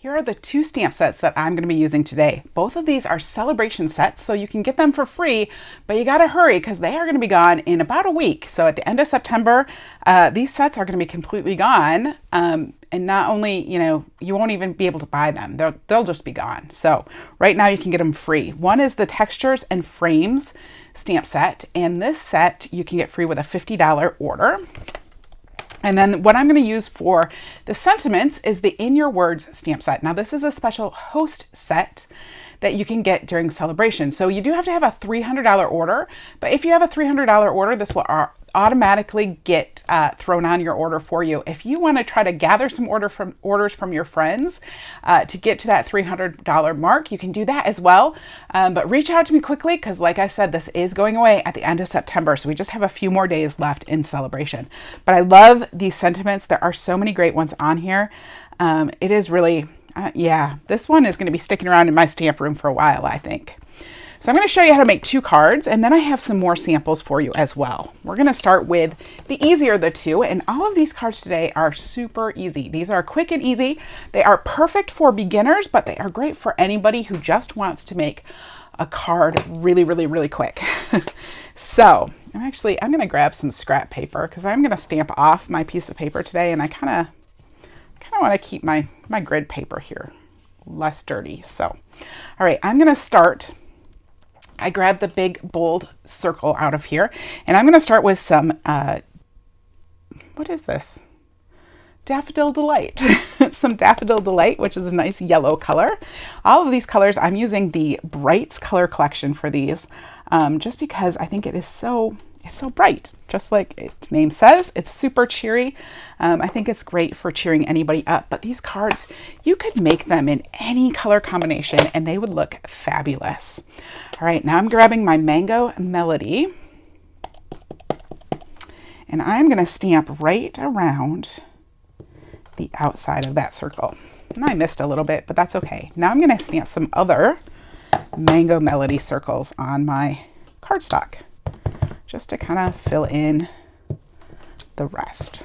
Here are the two stamp sets that I'm going to be using today. Both of these are Sale-A-Bration sets, so you can get them for free, but you got to hurry because they are going to be gone in about a week. So at the end of September, these sets are going to be completely gone. And not only, you won't even be able to buy them. They'll just be gone. So right now you can get them free. One is the Textures and Frames stamp set, and this set you can get free with a $50 order. And then what I'm going to use for the sentiments is the In Your Words stamp set. Now this is a special host set that you can get during Sale-A-Bration. So you do have to have a $300 order, but if you have a $300 order, this will automatically get thrown on your order for you. If you want to try to gather some orders from your friends to get to that $300 mark, you can do that as well. But reach out to me quickly because, like I said, this is going away at the end of September. So we just have a few more days left in Sale-A-Bration. But I love these sentiments. There are so many great ones on here. It is really, this one is going to be sticking around in my stamp room for a while, I think. So I'm going to show you how to make 2 cards, and then I have some more samples for you as well. We're going to start with the easier of the two, and all of these cards today are super easy. These are quick and easy. They are perfect for beginners, but they are great for anybody who just wants to make a card really, really, really quick. So I'm going to grab some scrap paper because I'm going to stamp off my piece of paper today, and I kind of want to keep my grid paper here less dirty. So, all right, I'm going to start. I grabbed the big bold circle out of here, and I'm going to start with some, what is this? Daffodil Delight. Some Daffodil Delight, which is a nice yellow color. All of these colors, I'm using the Brights color collection for these, just because I think it's so bright, just like its name says. It's super cheery. I think it's great for cheering anybody up, but these cards, you could make them in any color combination and they would look fabulous. All right, now I'm grabbing my Mango Melody and I'm gonna stamp right around the outside of that circle. And I missed a little bit, but that's okay. Now I'm gonna stamp some other Mango Melody circles on my cardstock, just to kind of fill in the rest.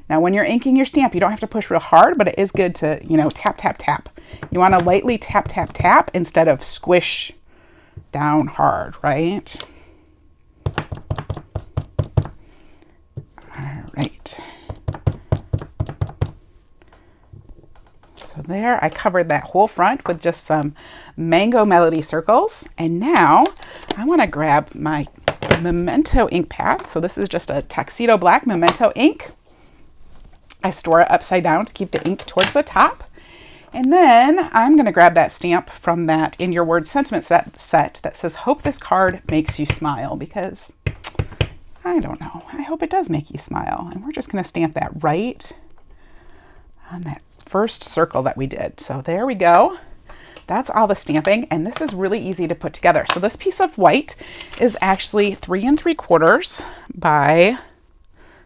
Now, when you're inking your stamp, you don't have to push real hard, but it is good to, tap, tap, tap. You want to lightly tap, tap, tap instead of squish down hard, right? All right. So there, I covered that whole front with just some Mango Melody circles. And now I want to grab my Memento ink pad. So this is just a Tuxedo Black Memento ink. I store it upside down to keep the ink towards the top. And then I'm going to grab that stamp from that In Your Words sentiment set that says, "Hope this card makes you smile," because I don't know, I hope it does make you smile. And we're just going to stamp that right on that first circle that we did. So there we go. That's all the stamping, and this is really easy to put together. So this piece of white is actually 3 3/4 by,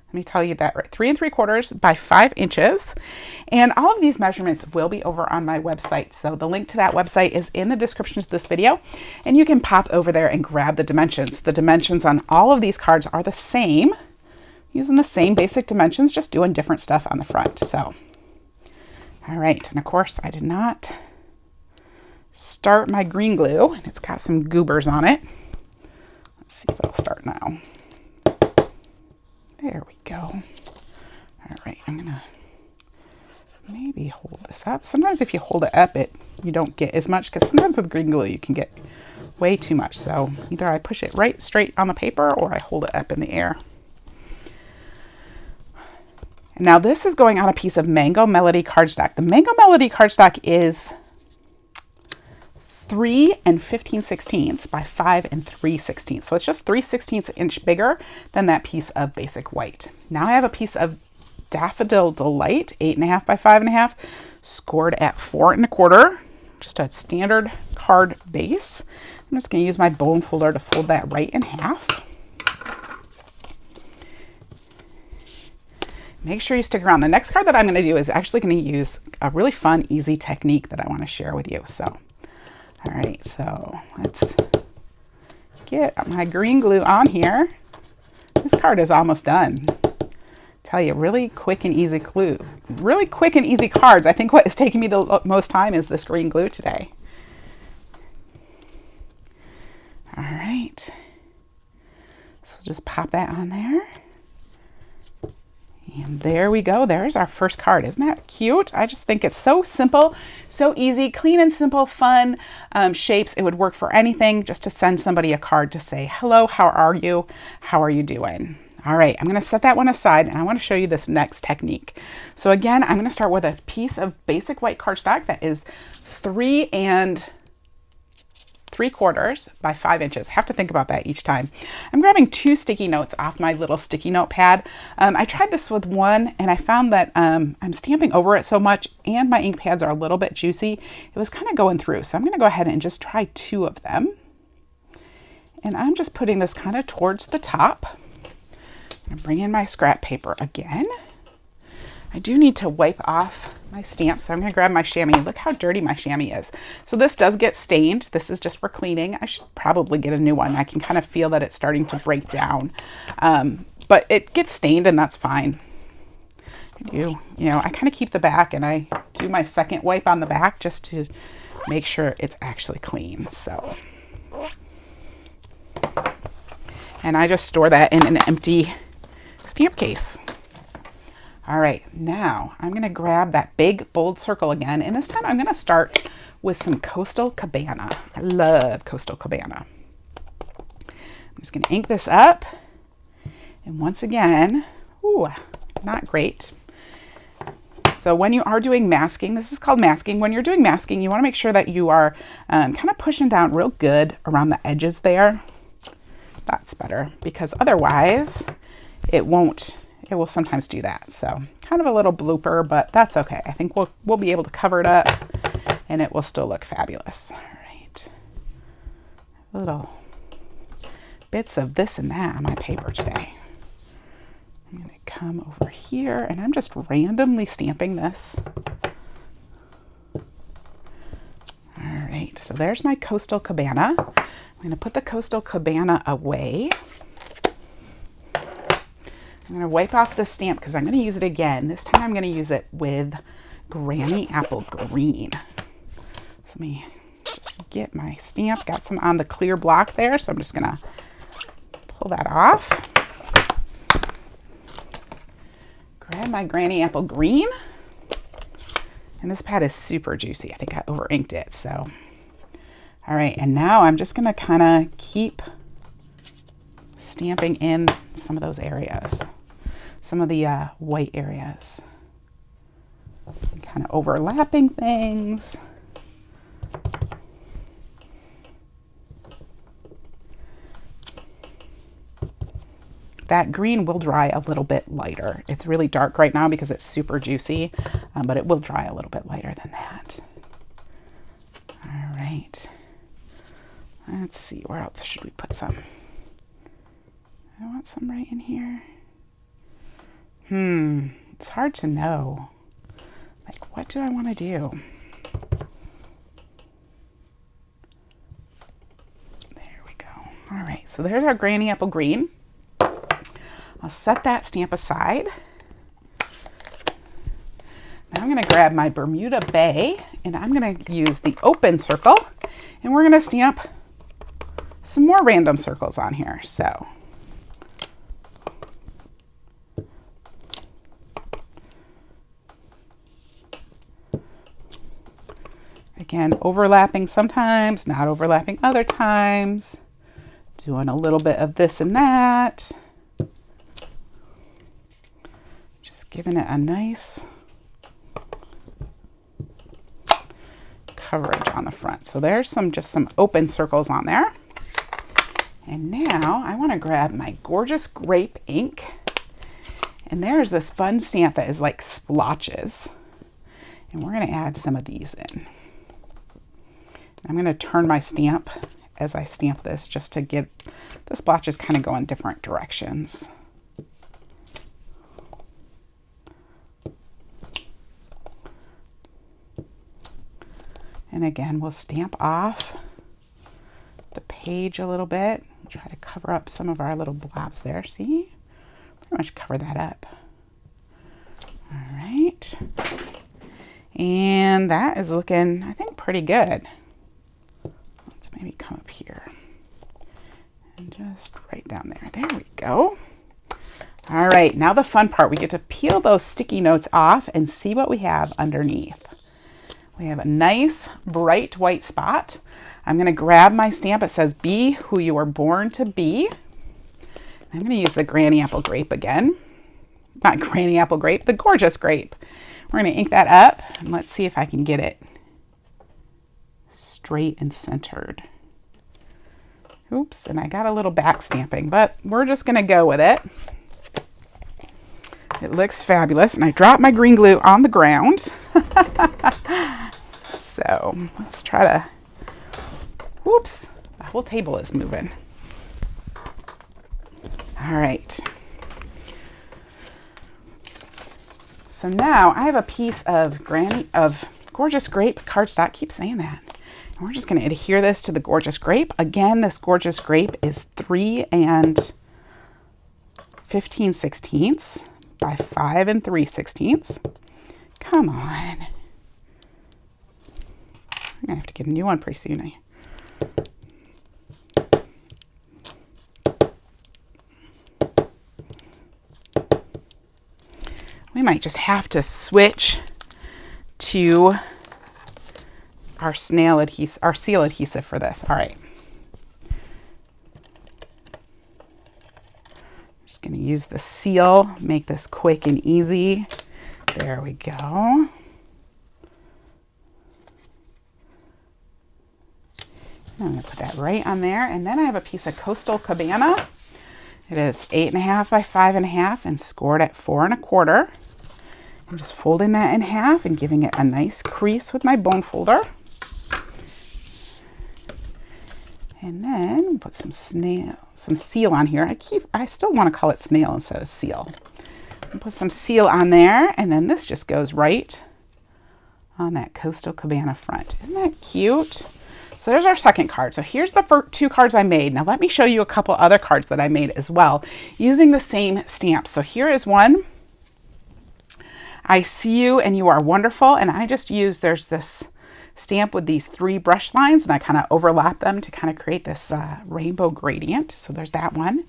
let me tell you that right, 3 3/4 by 5 inches. And all of these measurements will be over on my website. So the link to that website is in the description of this video, and you can pop over there and grab the dimensions. The dimensions on all of these cards are the same, using the same basic dimensions, just doing different stuff on the front. So, all right, and of course I did not start my green glue, and it's got some goobers on it. Let's see if it'll start now. There we go. All right, I'm gonna maybe hold this up. Sometimes if you hold it up, you don't get as much, because sometimes with green glue you can get way too much. So either I push it right straight on the paper or I hold it up in the air. And now this is going on a piece of Mango Melody cardstock. The Mango Melody cardstock is 3 15/16 by 5 3/16. So it's just 3/16 inch bigger than that piece of basic white. Now I have a piece of Daffodil Delight, 8.5 by 5.5, scored at 4 1/4, just a standard card base. I'm just going to use my bone folder to fold that right in half. Make sure you stick around. The next card that I'm going to do is actually going to use a really fun, easy technique that I want to share with you. So, all right, so let's get my green glue on here. This card is almost done. tell you, really quick and easy glue. Really quick and easy cards. I think what is taking me the most time is this green glue today. All right. So just pop that on there. And there we go. There's our first card. Isn't that cute? I just think it's so simple, so easy, clean and simple, fun shapes. It would work for anything, just to send somebody a card to say, hello, how are you? How are you doing? All right, I'm going to set that one aside, and I want to show you this next technique. So again, I'm going to start with a piece of basic white cardstock that is 3 3/4 by 5 inches. Have to think about that each time. I'm grabbing 2 sticky notes off my little sticky note pad. I tried this with one, and I found that I'm stamping over it so much, and my ink pads are a little bit juicy. It was kind of going through, so I'm going to go ahead and just try 2 of them. And I'm just putting this kind of towards the top. I'm going to bring in my scrap paper again. I do need to wipe off my stamp, so I'm going to grab my chamois. Look how dirty my chamois is. So this does get stained. This is just for cleaning. I should probably get a new one. I can kind of feel that it's starting to break down. But it gets stained, and that's fine. I kind of keep the back, and I do my second wipe on the back just to make sure it's actually clean. So, and I just store that in an empty stamp case. All right, now I'm going to grab that big bold circle again, and this time I'm going to start with some Coastal Cabana. I love Coastal Cabana. I'm just going to ink this up, and once again, ooh, not great. So when you are doing masking, this is called masking. When you're doing masking, you want to make sure that you are kind of pushing down real good around the edges there. That's better, because otherwise it will sometimes do that. So kind of a little blooper, but that's okay. I think we'll be able to cover it up, and it will still look fabulous. All right. Little bits of this and that on my paper today. I'm going to come over here, and I'm just randomly stamping this. All right, so there's my Coastal Cabana. I'm going to put the Coastal Cabana away. I'm going to wipe off the stamp because I'm going to use it again. This time I'm going to use it with Granny Apple Green. So let me just get my stamp. Got some on the clear block there, so I'm just going to pull that off. Grab my Granny Apple Green. And this pad is super juicy. I think I over inked it. So, all right, and now I'm just going to kind of keep stamping in some of those areas, some of the white areas, kind of overlapping things. That green will dry a little bit lighter. It's really dark right now because it's super juicy, but it will dry a little bit lighter than that. All right. Let's see, where else should we put some? I want some right in here. It's hard to know. Like, what do I want to do? There we go. All right, so there's our Granny Apple Green. I'll set that stamp aside. Now I'm going to grab my Bermuda Bay, and I'm going to use the open circle, and we're going to stamp some more random circles on here. So again, overlapping sometimes, not overlapping other times. Doing a little bit of this and that. Just giving it a nice coverage on the front. So there's just some open circles on there. And now I want to grab my gorgeous grape ink. And there's this fun stamp that is like splotches. And we're going to add some of these in. I'm going to turn my stamp as I stamp this just to get the splotches kind of go in different directions. And again, we'll stamp off the page a little bit. Try to cover up some of our little blobs there. See? Pretty much cover that up. right. And that is looking, I think, pretty good. Let's maybe come up here and just right down there. There we go. All right, now the fun part. We get to peel those sticky notes off and see what we have underneath. We have a nice bright white spot. I'm going to grab my stamp. It says, "Be who you were born to be." I'm going to use the Granny Apple Grape again. Not Granny Apple Grape, the Gorgeous Grape. We're going to ink that up, and let's see if I can get it straight and centered. Oops, and I got a little back stamping, but we're just going to go with it. It looks fabulous, and I dropped my green glue on the ground. So let's try to, whoops, the whole table is moving. All right. So now I have a piece of Gorgeous Grape cardstock. Keep saying that. And we're just going to adhere this to the Gorgeous Grape. Again, this Gorgeous Grape is 3 15/16 by 5 3/16. Come on. I'm going to have to get a new one pretty soon. We might just have to switch to our seal adhesive for this. All right. I'm just going to use the seal, make this quick and easy. There we go. I'm going to put that right on there. And then I have a piece of Coastal Cabana. It is 8.5 by 5.5 and scored at 4 1/4. I'm just folding that in half and giving it a nice crease with my bone folder. And then put some seal on here. I still want to call it snail instead of seal. And put some seal on there, and then this just goes right on that Coastal Cabana front. Isn't that cute? So there's our second card. So here's the first 2 cards I made. Now let me show you a couple other cards that I made as well using the same stamps. So here is one. I see you and you are wonderful. And I just used, there's this stamp with these 3 brush lines, and I kind of overlap them to kind of create this rainbow gradient. So there's that one.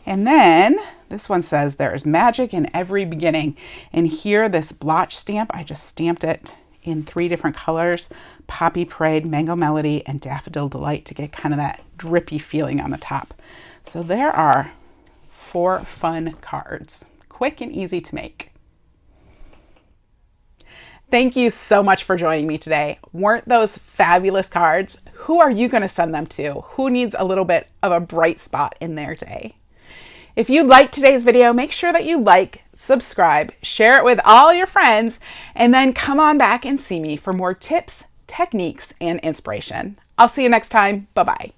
And then this one says, "There is magic in every beginning." And here, this blotch stamp, I just stamped it in 3 different colors: Poppy Parade, Mango Melody, and Daffodil Delight, to get kind of that drippy feeling on the top. So there are 4 fun cards, quick and easy to make. Thank you so much for joining me today. Weren't those fabulous cards? Who are you going to send them to? Who needs a little bit of a bright spot in their day? If you liked today's video, make sure that you like, subscribe, share it with all your friends, and then come on back and see me for more tips, techniques, and inspiration. I'll see you next time. Bye-bye.